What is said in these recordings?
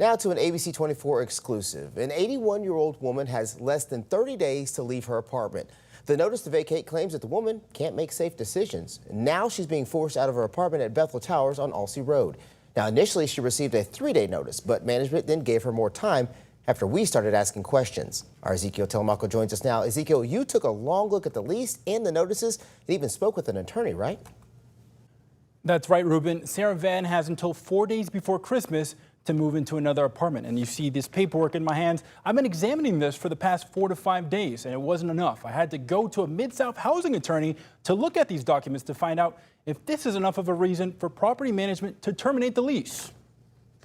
Now to an ABC 24 exclusive. An 81-year-old woman has less than 30 days to leave her apartment. The notice to vacate claims that the woman can't make safe decisions. Now she's being forced out of her apartment at Bethel Towers on Alsea Road. Now initially she received a 3-day notice, but management then gave her more time after we started asking questions. Our Ezekiel Telemaco joins us now. Ezekiel, you took a long look at the lease and the notices and even spoke with an attorney, right? That's right, Ruben. Sarah Van has until 4 days before Christmas to move into another apartment. And you see this paperwork in my hands. I've been examining this for the past 4 to 5 days, and it wasn't enough. I had to go to a Mid-South housing attorney to look at these documents to find out if this is enough of a reason for property management to terminate the lease.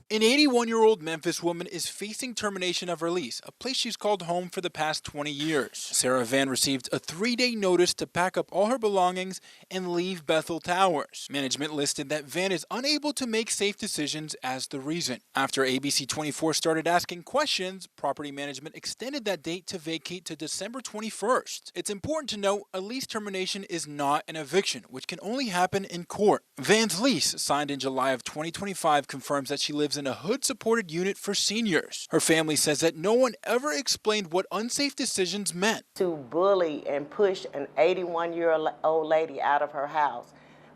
An 81-year-old Memphis woman is facing termination of her lease, a place she's called home for the past 20 years. Sarah Van received a 3-day notice to pack up all her belongings and leave Bethel Towers. Management listed that Van is unable to make safe decisions as the reason. After ABC 24 started asking questions, property management extended that date to vacate to December 21st. It's important to note a lease termination is not an eviction, which can only happen in court. Van's lease, signed in July of 2025, confirms that she lives in a hood-supported unit for seniors. Her family says that no one ever explained what unsafe decisions meant. To bully and push an 81-year-old lady out of her house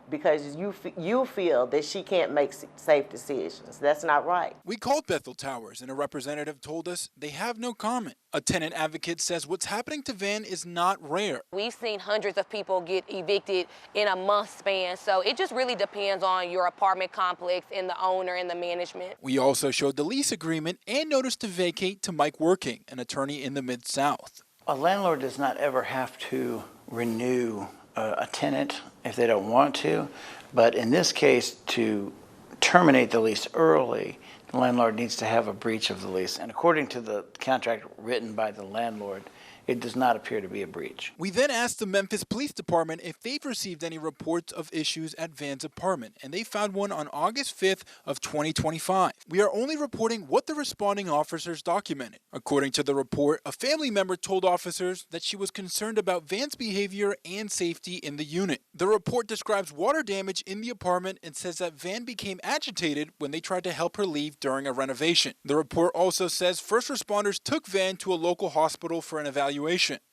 because you feel that she can't make safe decisions. That's not right. We called Bethel Towers and a representative told us they have no comment. A tenant advocate says what's happening to Van is not rare. We've seen hundreds of people get evicted in a month span, so it just really depends on your apartment complex and the owner and the management. We also showed the lease agreement and notice to vacate to Mike Working, an attorney in the Mid-South. A landlord does not ever have to renew a tenant if they don't want to, but in this case, to terminate the lease early, the landlord needs to have a breach of the lease. And according to the contract written by the landlord, it does not appear to be a breach. We then asked the Memphis Police Department if they've received any reports of issues at Van's apartment, and they found one on August 5th of 2025. We are only reporting what the responding officers documented. According to the report, a family member told officers that she was concerned about Van's behavior and safety in the unit. The report describes water damage in the apartment and says that Van became agitated when they tried to help her leave during a renovation. The report also says first responders took Van to a local hospital for an evaluation.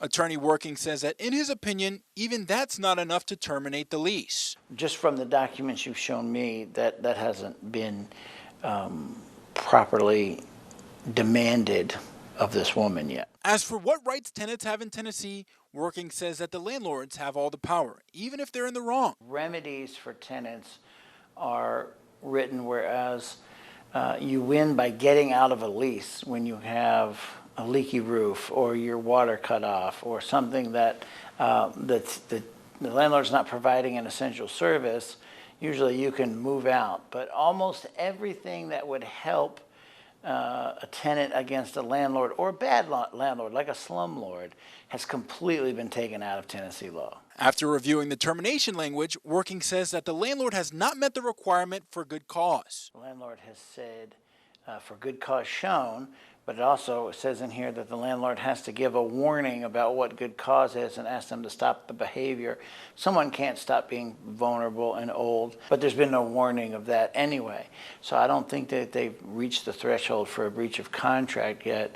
Attorney Working says that in his opinion, even that's not enough to terminate the lease. Just from the documents you've shown me, that hasn't been properly demanded of this woman yet. As for what rights tenants have in Tennessee, Working says that the landlords have all the power, even if they're in the wrong. Remedies for tenants are written whereas you win by getting out of a lease when you have a leaky roof or your water cut off or something that the landlord's not providing an essential service. Usually you can move out, but almost everything that would help a tenant against a landlord or a bad landlord like a slumlord has completely been taken out of Tennessee law. After reviewing the termination language, Working says that the landlord has not met the requirement for good cause. The landlord has said for good cause shown, but it also says in here that the landlord has to give a warning about what good cause is and ask them to stop the behavior. Someone can't stop being vulnerable and old, but there's been no warning of that anyway. So I don't think that they've reached the threshold for a breach of contract yet.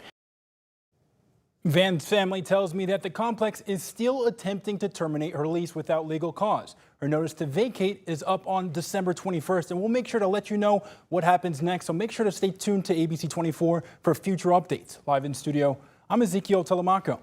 Van's family tells me that the complex is still attempting to terminate her lease without legal cause. Her notice to vacate is up on December 21st, and we'll make sure to let you know what happens next. So make sure to stay tuned to ABC 24 for future updates. Live in studio, I'm Ezekiel Telemaco.